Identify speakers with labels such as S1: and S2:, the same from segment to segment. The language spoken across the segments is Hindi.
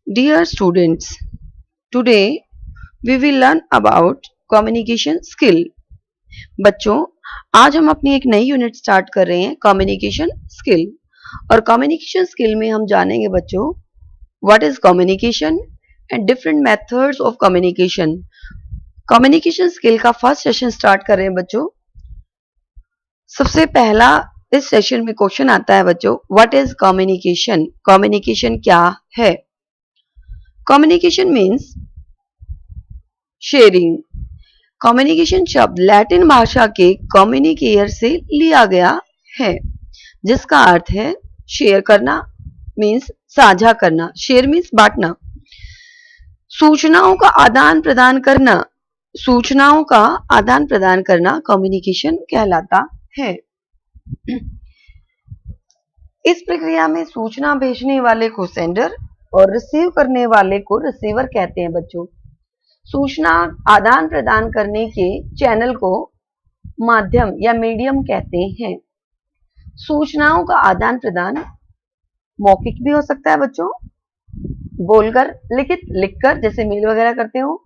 S1: Dear students, today we will learn about communication skill. बच्चों, आज हम अपनी एक नई यूनिट स्टार्ट कर रहे हैं कम्युनिकेशन स्किल। और कम्युनिकेशन स्किल में हम जानेंगे बच्चों what is communication and different methods of communication. Communication skill का फर्स्ट सेशन स्टार्ट कर रहे हैं बच्चों। सबसे पहला इस सेशन में क्वेश्चन आता है बच्चों, व्हाट इज कम्युनिकेशन? कम्युनिकेशन क्या है? Communication means sharing. कम्युनिकेशन शब्द लैटिन भाषा के कम्युनिकेयर से लिया गया है, जिसका अर्थ है शेयर करना, मीन्स साझा करना। शेयर मीन्स बांटना। सूचनाओं का आदान प्रदान करना, सूचनाओं का आदान प्रदान करना कम्युनिकेशन कहलाता है। इस प्रक्रिया में सूचना भेजने वाले को सेंडर और रिसीव करने वाले को रिसीवर कहते हैं बच्चों। सूचना आदान प्रदान करने के चैनल को माध्यम या मीडियम कहते हैं। सूचनाओं का आदान प्रदान मौखिक भी हो सकता है बच्चों, बोलकर, लिखकर जैसे मेल वगैरह करते हो,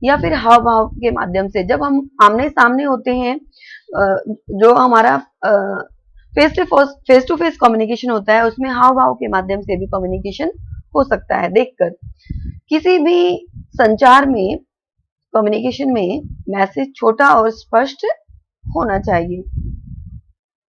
S1: या फिर हाव भाव के माध्यम से। जब हम आमने सामने होते हैं, जो हमारा फेस टू फेस कम्युनिकेशन होता है, उसमें हाव भाव के माध्यम से भी कम्युनिकेशन हो सकता है देखकर। किसी भी संचार में, कम्युनिकेशन में मैसेज छोटा और स्पष्ट होना चाहिए।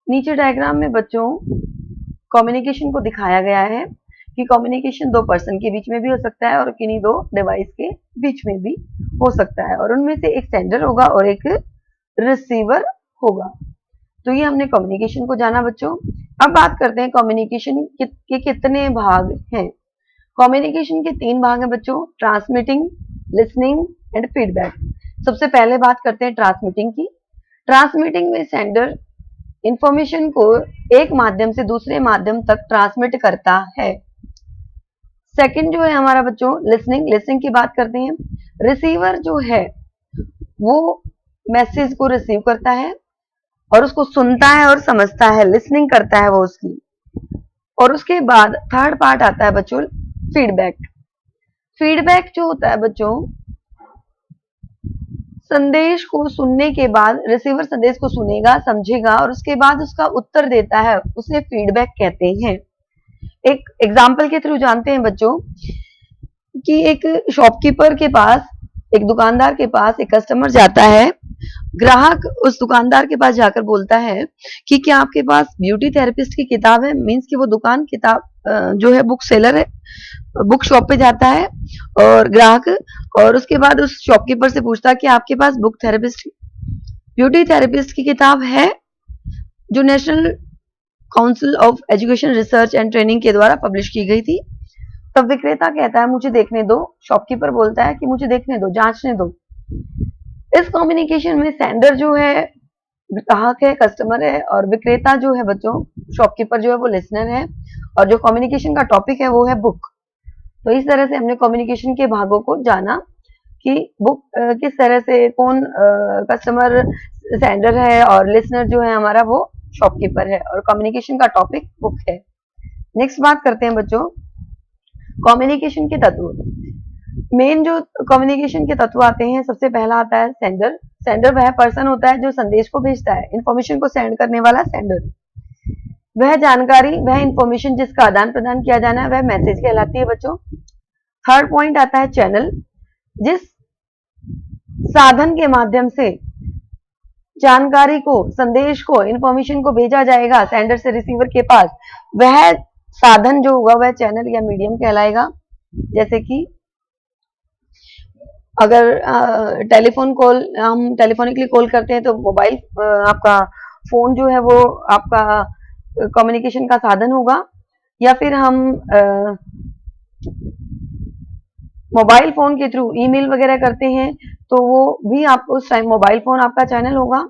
S1: नीचे डायग्राम में बच्चों कम्युनिकेशन को दिखाया गया है कि कम्युनिकेशन दो पर्सन के बीच में भी हो सकता है और किन्हीं दो डिवाइस के बीच में भी हो सकता है, और उनमें से एक सेंडर होगा और एक रिसीवर होगा। तो ये हमने कम्युनिकेशन को जाना बच्चों। अब बात करते हैं कम्युनिकेशन के कितने भाग हैं। कम्युनिकेशन के 3 भाग हैं बच्चों, ट्रांसमिटिंग, लिसनिंग एंड फीडबैक। सबसे पहले बात करते हैं ट्रांसमिटिंग की। ट्रांसमिटिंग में सेंडर इंफॉर्मेशन को एक माध्यम से दूसरे माध्यम तक ट्रांसमिट करता है। सेकंड जो है हमारा बच्चों लिसनिंग। लिसनिंग की बात करते हैं। रिसीवर जो है वो मैसेज को रिसीव करता है और उसको सुनता है और समझता है, लिसनिंग करता है वो उसकी। और उसके बाद थर्ड पार्ट आता है बच्चों फीडबैक। फीडबैक जो होता है बच्चों, संदेश को सुनने के बाद रिसीवर संदेश को सुनेगा, समझेगा और उसके बाद उसका उत्तर देता है, उसे फीडबैक कहते हैं। एक एग्जाम्पल के थ्रू जानते हैं बच्चों कि एक शॉपकीपर के पास, एक दुकानदार के पास एक कस्टमर जाता है। ग्राहक उस दुकानदार के पास जाकर बोलता है कि क्या आपके पास ब्यूटी थेरेपिस्ट की किताब है। मीन्स कि वो दुकान किताब जो है बुक सेलर है, बुक शॉप पे जाता है और ग्राहक, और उसके बाद उस शॉपकीपर से पूछता है कि आपके पास बुक थेरेपिस्ट, ब्यूटी थेरेपिस्ट की किताब है जो national council of education research and training के द्वारा पब्लिश की गई थी। तब विक्रेता कहता है मुझे देखने दो। शॉपकीपर बोलता है कि मुझे देखने दो, जांचने दो। इस कम्युनिकेशन में सेंडर जो है ग्राहक है, कस्टमर है, और विक्रेता जो है बच्चों, शॉपकीपर जो है वो लिसनर है, और जो कम्युनिकेशन का टॉपिक है वो है बुक। तो इस तरह से हमने कम्युनिकेशन के भागों को जाना कि बुक किस तरह से, कौन कस्टमर सेंडर है और लिसनर जो है हमारा वो शॉपकीपर है, और कम्युनिकेशन का टॉपिक बुक है। नेक्स्ट बात करते हैं बच्चों कम्युनिकेशन के तत्व। मेन जो कम्युनिकेशन के तत्व आते हैं, सबसे पहला आता है सेंडर। सेंडर वह पर्सन होता है जो संदेश को भेजता है, इंफॉर्मेशन को सेंड करने वाला सेंडर। वह जानकारी, वह इंफॉर्मेशन जिसका आदान प्रदान किया जाना है, वह मैसेज कहलाती है बच्चों। थर्ड पॉइंट आता है चैनल। जिस साधन के माध्यम से जानकारी को, संदेश को, इंफॉर्मेशन को भेजा जाएगा सेंडर से रिसीवर के पास, वह साधन जो होगा वह चैनल या मीडियम कहलाएगा। जैसे कि अगर टेलीफोन कॉल, हम टेलीफोनिकली कॉल करते हैं तो मोबाइल, आपका फोन जो है वो आपका कम्युनिकेशन का साधन होगा। या फिर हम मोबाइल फोन के थ्रू ईमेल वगैरह करते हैं तो वो भी आप उस टाइम मोबाइल फोन आपका चैनल होगा।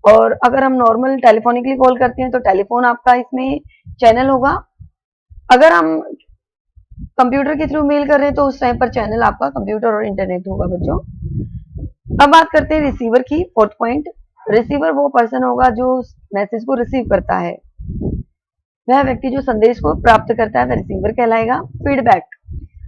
S1: और अगर हम नॉर्मल टेलीफोनिकली कॉल करते हैं तो टेलीफोन आपका इसमें चैनल होगा। अगर हम कंप्यूटर के थ्रू मेल कर रहे हैं तो उस टाइम पर चैनल आपका कंप्यूटर और इंटरनेट होगा बच्चों। अब बात करते हैं रिसीवर की। फोर्थ पॉइंट, रिसीवर वो पर्सन होगा जो मैसेज को रिसीव करता है। वह व्यक्ति जो संदेश को प्राप्त करता है वह रिसीवर कहलाएगा। फीडबैक,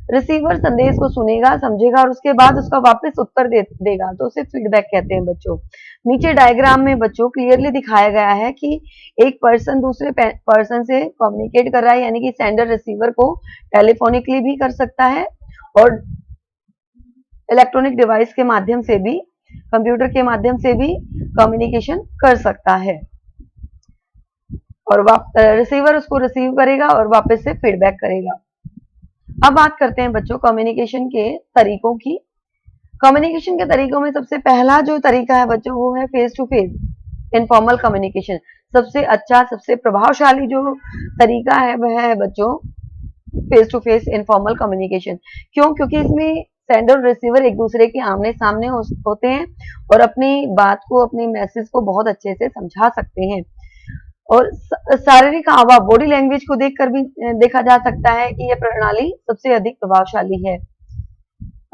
S1: रिसीवर संदेश को सुनेगा, समझेगा और उसके बाद उसका वापस उत्तर देगा, तो उसे फीडबैक कहते हैं बच्चों। नीचे डायग्राम में बच्चों क्लियरली दिखाया गया है कि एक पर्सन दूसरे पर्सन से कम्युनिकेट कर रहा है, यानी कि सेंडर रिसीवर को टेलीफोनिकली भी कर सकता है और इलेक्ट्रॉनिक डिवाइस के माध्यम से भी, कंप्यूटर के माध्यम से भी कम्युनिकेशन कर सकता है और रिसीवर उसको रिसीव करेगा और वापस से फीडबैक करेगा। अब बात करते हैं बच्चों कम्युनिकेशन के तरीकों की। कम्युनिकेशन के तरीकों में सबसे पहला जो तरीका है बच्चों वो है face to face informal communication. सबसे अच्छा, सबसे प्रभावशाली जो तरीका है वह है बच्चों face to face informal communication. क्यों? क्योंकि इसमें सेंडर और रिसीवर एक दूसरे के आमने सामने होते हैं और अपनी बात को, अपनी मैसेज को बहुत अच्छे से समझा सकते हैं और शारीरिक हावभाव, बॉडी लैंग्वेज को देखकर भी देखा जा सकता है कि यह प्रणाली सबसे अधिक प्रभावशाली है।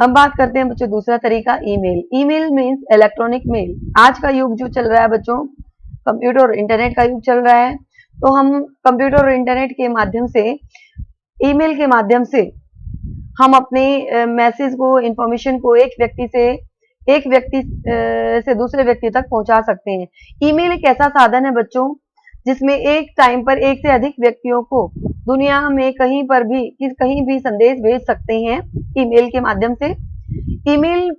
S1: हम बात करते हैं बच्चों दूसरा तरीका email. Email means electronic mail. आज का युग जो चल रहा है बच्चों, कंप्यूटर और इंटरनेट का युग चल रहा है, तो हम कंप्यूटर और इंटरनेट के माध्यम से, ईमेल के माध्यम से हम अपने मैसेज को, इंफॉर्मेशन को एक व्यक्ति से दूसरे व्यक्ति तक पहुंचा सकते हैं। ईमेल एक ऐसा साधन है बच्चों जिसमें एक टाइम पर एक से अधिक व्यक्तियों को दुनिया में कहीं भी संदेश भेज सकते हैं ईमेल के माध्यम से। ईमेल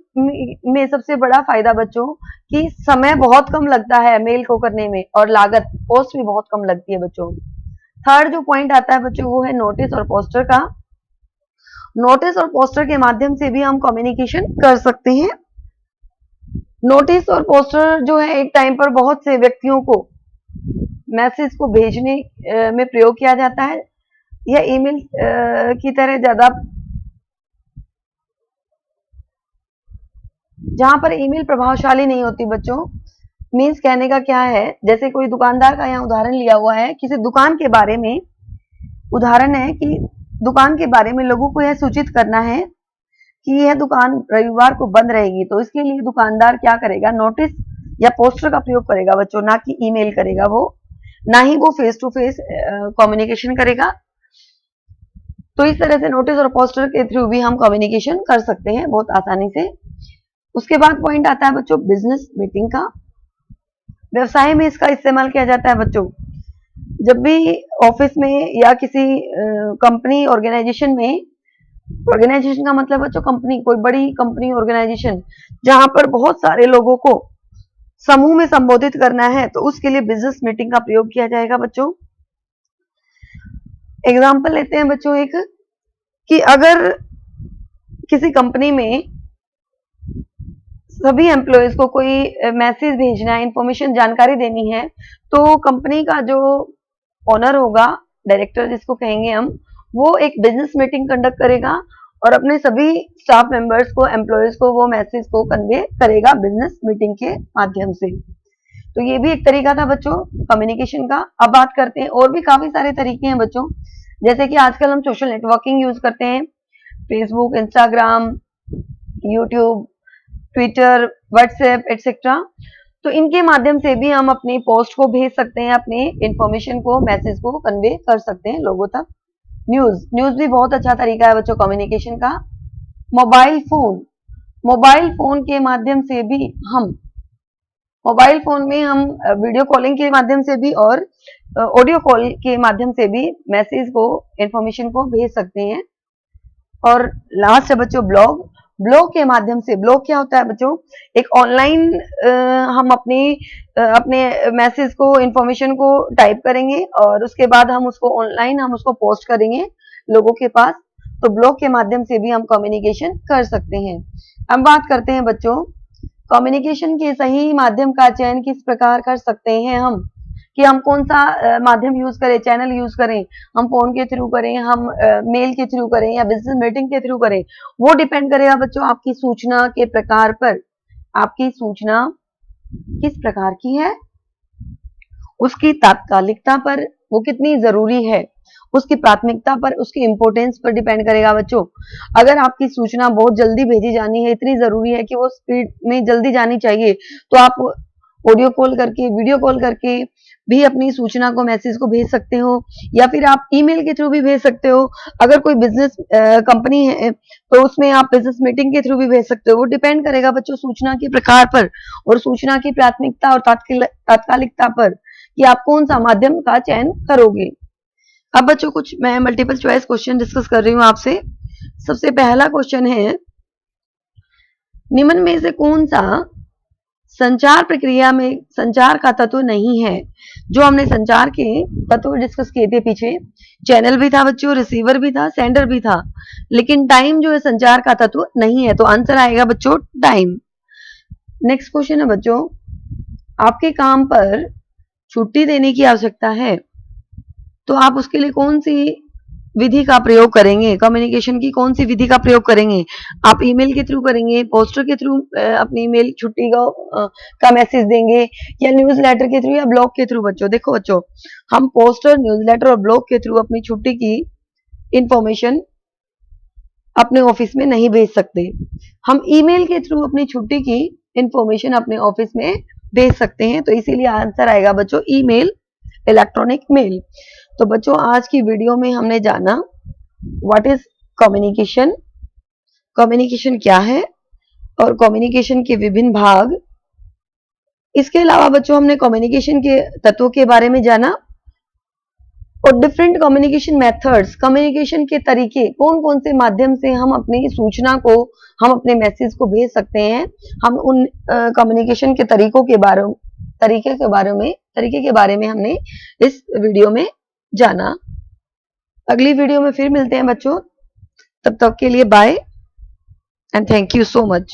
S1: में सबसे बड़ा फायदा बच्चों कि समय बहुत कम लगता है मेल को करने में और लागत, कॉस्ट भी बहुत कम लगती है बच्चों। थर्ड जो पॉइंट आता है बच्चों वो है नोटिस और पोस्टर का। नोटिस और पोस्टर के माध्यम से भी हम कम्युनिकेशन कर सकते हैं। नोटिस और पोस्टर जो है एक टाइम पर बहुत से व्यक्तियों को मैसेज को भेजने में प्रयोग किया जाता है। यह ईमेल की तरह ज्यादा, जहां पर ईमेल प्रभावशाली नहीं होती बच्चों। मीन्स कहने का क्या है, जैसे कोई दुकानदार का यहाँ उदाहरण लिया हुआ है, किसी दुकान के बारे में उदाहरण है कि दुकान के बारे में लोगों को यह सूचित करना है कि यह दुकान रविवार को बंद रहेगी, तो इसके लिए दुकानदार क्या करेगा, नोटिस या पोस्टर का प्रयोग करेगा बच्चों, ना कि ईमेल करेगा वो, ना ही वो फेस टू फेस कम्युनिकेशन करेगा। तो इस तरह से नोटिस और पोस्टर के थ्रू भी हम कम्युनिकेशन कर सकते हैं बहुत आसानी से। उसके बाद पॉइंट आता है बच्चों बिजनेस मीटिंग का। व्यवसाय में इसका इस्तेमाल किया जाता है बच्चों। जब भी ऑफिस में या किसी कंपनी ऑर्गेनाइजेशन में, ऑर्गेनाइजेशन का मतलब बच्चों कंपनी, कोई बड़ी कंपनी ऑर्गेनाइजेशन जहां पर बहुत सारे लोगों को समूह में संबोधित करना है, तो उसके लिए बिजनेस मीटिंग का प्रयोग किया जाएगा बच्चों। एग्जाम्पल लेते हैं बच्चों एक, कि अगर किसी कंपनी में सभी एम्प्लॉयज को कोई मैसेज भेजना है, इंफॉर्मेशन, जानकारी देनी है, तो कंपनी का जो ओनर होगा, डायरेक्टर जिसको कहेंगे हम, वो एक बिजनेस मीटिंग कंडक्ट करेगा और अपने सभी स्टाफ मेंबर्स को, एम्प्लॉयज को वो मैसेज को कन्वे करेगा बिजनेस मीटिंग के माध्यम से। तो ये भी एक तरीका था बच्चों कम्युनिकेशन का। अब बात करते हैं, और भी काफी सारे तरीके हैं बच्चों, जैसे कि आजकल हम सोशल नेटवर्किंग यूज करते हैं, Facebook, Instagram, YouTube, Twitter, WhatsApp etcetera. तो इनके माध्यम से भी हम अपनी पोस्ट को भेज सकते हैं, अपने इंफॉर्मेशन को, मैसेज को कन्वे कर सकते हैं लोगों तक। न्यूज भी बहुत अच्छा तरीका है बच्चों कम्युनिकेशन का। मोबाइल फोन के माध्यम से भी हम, मोबाइल फोन में हम वीडियो कॉलिंग के माध्यम से भी और ऑडियो कॉल के माध्यम से भी मैसेज को, इंफॉर्मेशन को भेज सकते हैं। और लास्ट है बच्चों ब्लॉग के माध्यम से। ब्लॉग क्या होता है बच्चों, एक ऑनलाइन हम अपने मैसेज को, इंफॉर्मेशन को टाइप करेंगे और उसके बाद हम उसको ऑनलाइन पोस्ट करेंगे लोगों के पास। तो ब्लॉग के माध्यम से भी हम कम्युनिकेशन कर सकते हैं। अब बात करते हैं बच्चों कम्युनिकेशन के सही माध्यम का चयन किस प्रकार कर सकते हैं हम, कि हम कौन सा माध्यम यूज करें, चैनल यूज करें, हम फोन के थ्रू करें, हम मेल के थ्रू करें या बिजनेस मीटिंग के थ्रू करें। वो डिपेंड करेगा बच्चों आपकी सूचना के प्रकार पर। आपकी सूचना किस प्रकार की है, उसकी तात्कालिकता पर, वो कितनी जरूरी है, उसकी प्राथमिकता पर, उसकी इंपोर्टेंस पर डिपेंड करेगा बच्चों। अगर आपकी सूचना बहुत जल्दी भेजी जानी है, इतनी जरूरी है कि वो स्पीड में जल्दी जानी चाहिए, तो आप ऑडियो कॉल करके, वीडियो कॉल करके भी अपनी सूचना को, मैसेज को भेज सकते हो, या फिर आप ईमेल के थ्रू भी भेज सकते हो। अगर कोई बिजनेस कंपनी है तो उसमें आप बिजनेस मीटिंग के थ्रू भी भेज सकते हो। वो डिपेंड करेगा बच्चों सूचना के प्रकार पर और सूचना की प्राथमिकता और तात्कालिकता पर कि आप कौन सा माध्यम का चयन करोगे। अब बच्चों कुछ मैं मल्टीपल चॉइस क्वेश्चन डिस्कस कर रही हूँ आपसे। सबसे पहला क्वेश्चन है, निम्न में से कौन सा संचार प्रक्रिया में संचार का तत्व नहीं है। जो हमने संचार के तत्व डिस्कस किए थे पीछे, चैनल भी था बच्चों, रिसीवर भी था, सेंडर भी था, लेकिन टाइम जो है संचार का तत्व नहीं है, तो आंसर आएगा बच्चों टाइम। नेक्स्ट क्वेश्चन है बच्चों, आपके काम पर छुट्टी देने की आवश्यकता है तो आप उसके लिए कौन सी विधि का प्रयोग करेंगे, कम्युनिकेशन की कौन सी विधि का प्रयोग करेंगे। आप ईमेल के थ्रू करेंगे, पोस्टर के थ्रू अपनी ईमेल छुट्टी का मैसेज देंगे, या न्यूज लेटर के थ्रू या ब्लॉग के थ्रू। बच्चों देखो बच्चों, हम पोस्टर, न्यूज लेटर और ब्लॉग के थ्रू अपनी छुट्टी की इंफॉर्मेशन अपने ऑफिस में नहीं भेज सकते। हम ईमेल के थ्रू अपनी छुट्टी की इंफॉर्मेशन अपने ऑफिस में भेज सकते हैं, तो इसीलिए आंसर आएगा बच्चों ईमेल, इलेक्ट्रॉनिक मेल। तो बच्चों आज की वीडियो में हमने जाना व्हाट इज कम्युनिकेशन, कम्युनिकेशन क्या है और कम्युनिकेशन के विभिन्न भाग। इसके अलावा बच्चों हमने कम्युनिकेशन के तत्वों के बारे में जाना और डिफरेंट कम्युनिकेशन मेथड्स, कम्युनिकेशन के तरीके, कौन कौन से माध्यम से हम अपनी सूचना को, हम अपने मैसेज को भेज सकते हैं। हम उन कम्युनिकेशन के तरीके के बारे में हमने इस वीडियो में जाना। अगली वीडियो में फिर मिलते हैं बच्चों, तब तक के लिए bye and thank you so much.